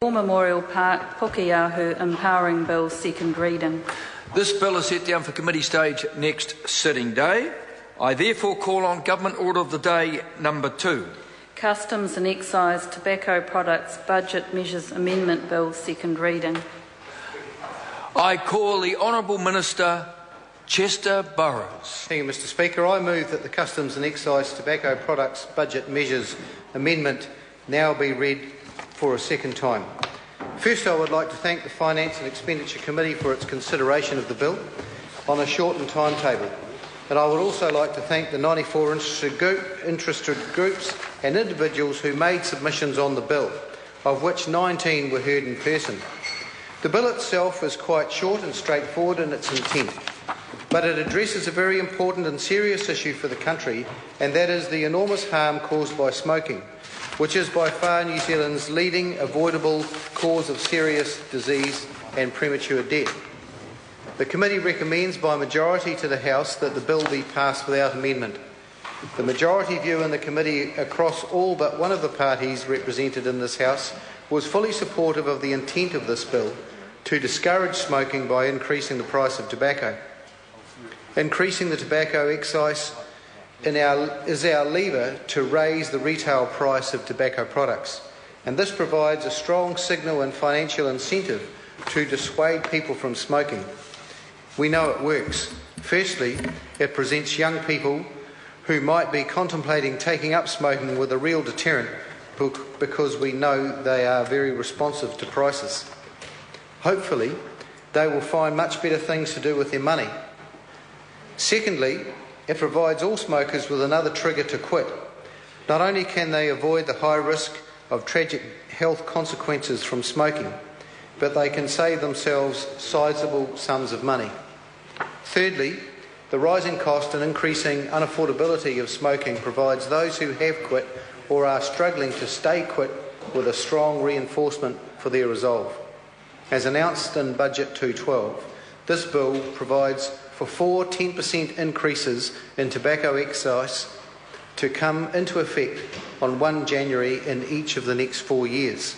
War Memorial Park, Pukeahu, Empowering Bill, second reading. This bill is set down for committee stage next sitting day. I therefore call on Government Order of the Day number 2. Customs and Excise Tobacco Products Budget Measures Amendment Bill, second reading. I call the Honourable Minister Chester Burrows. Thank you, Mr. Speaker. I move that the Customs and Excise Tobacco Products Budget Measures Amendment now be read for a second time. First, I would like to thank the Finance and Expenditure Committee for its consideration of the bill on a shortened timetable. And I would also like to thank the 94 interested groups and individuals who made submissions on the bill, of which 19 were heard in person. The bill itself is quite short and straightforward in its intent, but it addresses a very important and serious issue for the country, and that is the enormous harm caused by smoking, which is by far New Zealand's leading avoidable cause of serious disease and premature death. The committee recommends by majority to the House that the bill be passed without amendment. The majority view in the committee across all but one of the parties represented in this House was fully supportive of the intent of this bill to discourage smoking by increasing the price of tobacco. Increasing the tobacco excise is our lever to raise the retail price of tobacco products, and this provides a strong signal and financial incentive to dissuade people from smoking. We know it works. Firstly, it presents young people who might be contemplating taking up smoking with a real deterrent because we know they are very responsive to prices. Hopefully, they will find much better things to do with their money. Secondly, it provides all smokers with another trigger to quit. Not only can they avoid the high risk of tragic health consequences from smoking, but they can save themselves sizable sums of money. Thirdly, the rising cost and increasing unaffordability of smoking provides those who have quit or are struggling to stay quit with a strong reinforcement for their resolve. As announced in Budget 212, this bill provides for 4 10% increases in tobacco excise to come into effect on 1 January in each of the next 4 years.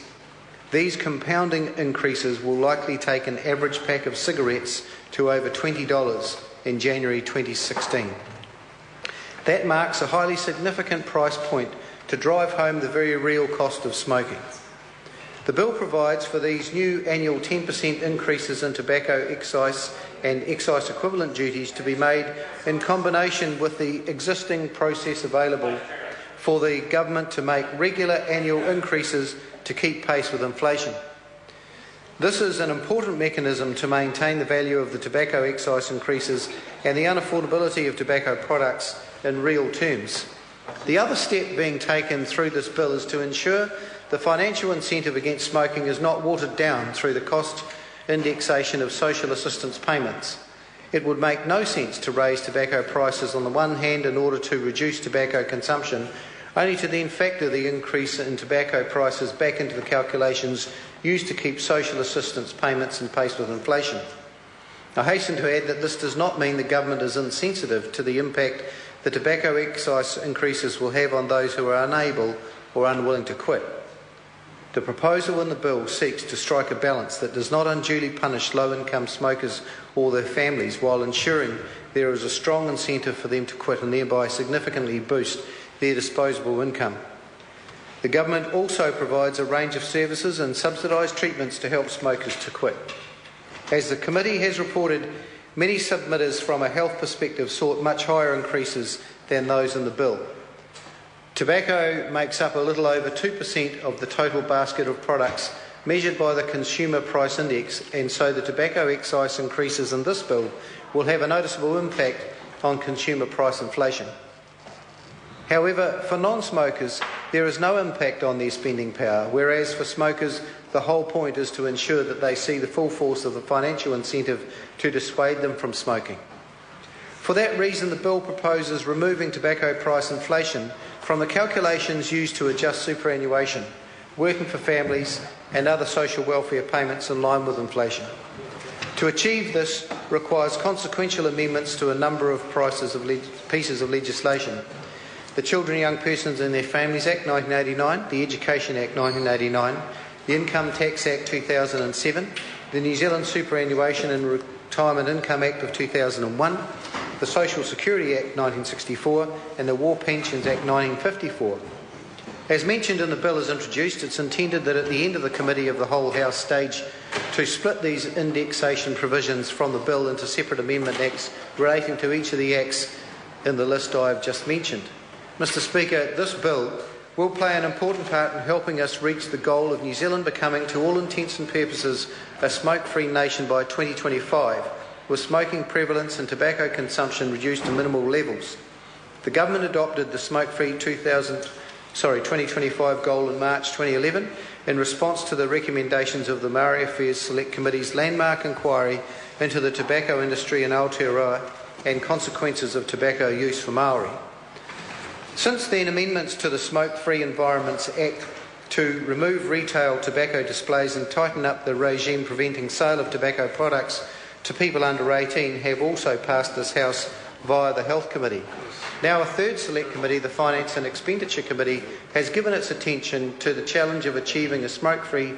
These compounding increases will likely take an average pack of cigarettes to over $20 in January 2016. That marks a highly significant price point to drive home the very real cost of smoking. The bill provides for these new annual 10% increases in tobacco excise and excise equivalent duties to be made in combination with the existing process available for the government to make regular annual increases to keep pace with inflation. This is an important mechanism to maintain the value of the tobacco excise increases and the unaffordability of tobacco products in real terms. The other step being taken through this bill is to ensure the financial incentive against smoking is not watered down through the cost indexation of social assistance payments. It would make no sense to raise tobacco prices on the one hand in order to reduce tobacco consumption, only to then factor the increase in tobacco prices back into the calculations used to keep social assistance payments in pace with inflation. I hasten to add that this does not mean the government is insensitive to the impact the tobacco excise increases will have on those who are unable or unwilling to quit. The proposal in the bill seeks to strike a balance that does not unduly punish low-income smokers or their families while ensuring there is a strong incentive for them to quit and thereby significantly boost their disposable income. The government also provides a range of services and subsidised treatments to help smokers to quit. As the committee has reported, many submitters from a health perspective sought much higher increases than those in the bill. Tobacco makes up a little over 2% of the total basket of products measured by the Consumer Price Index, and so the tobacco excise increases in this bill will have a noticeable impact on consumer price inflation. However, for non-smokers, there is no impact on their spending power, whereas for smokers, the whole point is to ensure that they see the full force of the financial incentive to dissuade them from smoking. For that reason, the bill proposes removing tobacco price inflation from the calculations used to adjust superannuation, working for families and other social welfare payments in line with inflation. To achieve this requires consequential amendments to a number of pieces of legislation. The Children and Young Persons and Their Families Act 1989, the Education Act 1989 the Income Tax Act 2007, the New Zealand Superannuation and Retirement Income Act of 2001, the Social Security Act 1964 and the War Pensions Act 1954. As mentioned in the bill as introduced, it's intended that at the end of the Committee of the Whole House stage to split these indexation provisions from the bill into separate amendment acts relating to each of the acts in the list I have just mentioned. Mr. Speaker, this bill will play an important part in helping us reach the goal of New Zealand becoming, to all intents and purposes, a smoke-free nation by 2025, with smoking prevalence and tobacco consumption reduced to minimal levels. The Government adopted the smoke-free 2025 goal in March 2011 in response to the recommendations of the Maori Affairs Select Committee's landmark inquiry into the tobacco industry in Aotearoa and consequences of tobacco use for Maori. Since then, amendments to the Smoke-Free Environments Act to remove retail tobacco displays and tighten up the regime preventing sale of tobacco products to people under 18 have also passed this House via the Health Committee. Now a third Select Committee, the Finance and Expenditure Committee, has given its attention to the challenge of achieving a smoke-free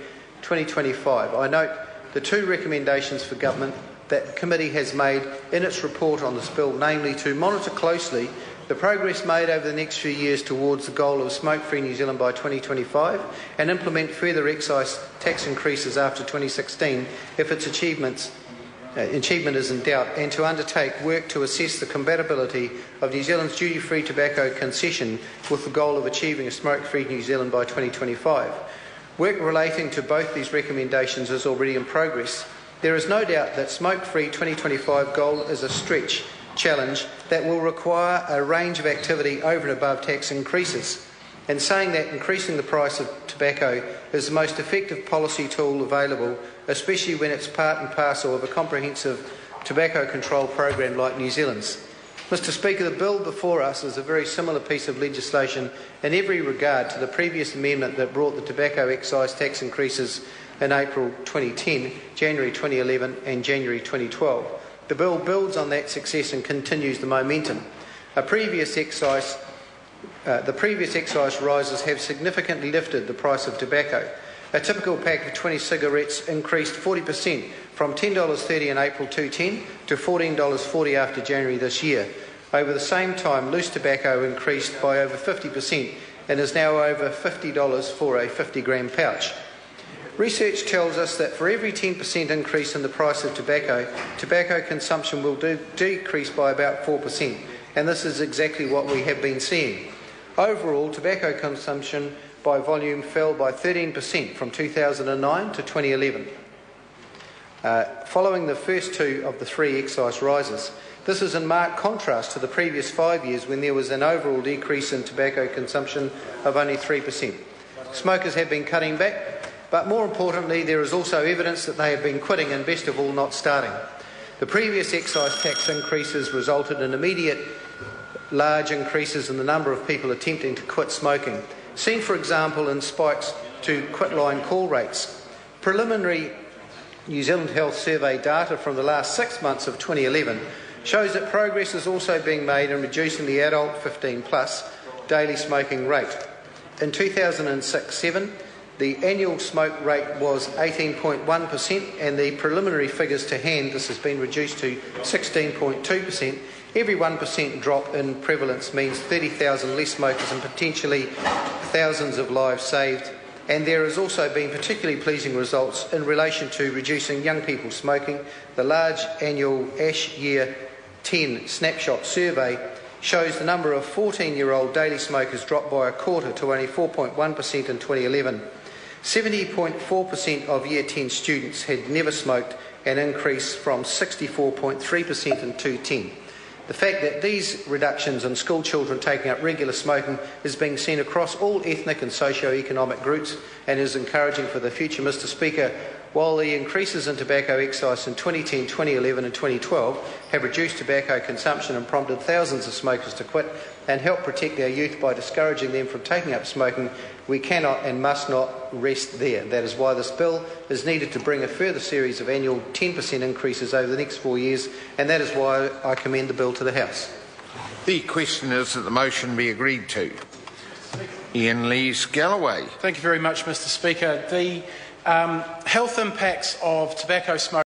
2025. I note the two recommendations for Government that the Committee has made in its report on this bill, namely to monitor closely the progress made over the next few years towards the goal of smoke-free New Zealand by 2025 and implement further excise tax increases after 2016 if its achievement is in doubt, and to undertake work to assess the compatibility of New Zealand's duty-free tobacco concession with the goal of achieving a smoke-free New Zealand by 2025. Work relating to both these recommendations is already in progress. There is no doubt that smoke-free 2025 goal is a stretch challenge that will require a range of activity over and above tax increases. In saying that, increasing the price of tobacco is the most effective policy tool available, especially when it's part and parcel of a comprehensive tobacco control program like New Zealand's. Mr. Speaker, the bill before us is a very similar piece of legislation in every regard to the previous amendment that brought the tobacco excise tax increases in April 2010, January 2011 and January 2012. The bill builds on that success and continues the momentum. The previous excise rises have significantly lifted the price of tobacco. A typical pack of 20 cigarettes increased 40% from $10.30 in April 2010 to $14.40 after January this year. Over the same time, loose tobacco increased by over 50% and is now over $50 for a 50-gram pouch. Research tells us that for every 10% increase in the price of tobacco, tobacco consumption will decrease by about 4%, and this is exactly what we have been seeing. Overall, tobacco consumption by volume fell by 13% from 2009 to 2011, following the first two of the three excise rises. This is in marked contrast to the previous 5 years when there was an overall decrease in tobacco consumption of only 3%. Smokers have been cutting back, but more importantly, there is also evidence that they have been quitting and, best of all, not starting. The previous excise tax increases resulted in immediate large increases in the number of people attempting to quit smoking, seen, for example, in spikes to quitline call rates. Preliminary New Zealand Health Survey data from the last 6 months of 2011 shows that progress is also being made in reducing the adult 15-plus daily smoking rate. In 2006-07, the annual smoke rate was 18.1%, and the preliminary figures to hand, this has been reduced to 16.2%. Every 1% drop in prevalence means 30,000 less smokers and potentially thousands of lives saved. And there has also been particularly pleasing results in relation to reducing young people smoking. The large annual ASH Year 10 snapshot survey shows the number of 14-year-old daily smokers dropped by a quarter to only 4.1% in 2011. 70.4% of Year 10 students had never smoked, an increase from 64.3% in 2010. The fact that these reductions in school children taking up regular smoking is being seen across all ethnic and socio-economic groups and is encouraging for the future. Mr. Speaker, while the increases in tobacco excise in 2010, 2011 and 2012 have reduced tobacco consumption and prompted thousands of smokers to quit and helped protect our youth by discouraging them from taking up smoking, we cannot and must not rest there. That is why this bill is needed to bring a further series of annual 10% increases over the next 4 years, and that is why I commend the bill to the House. The question is that the motion be agreed to. Ian Lees-Galloway. Thank you very much, Mr. Speaker. The Health impacts of tobacco smoke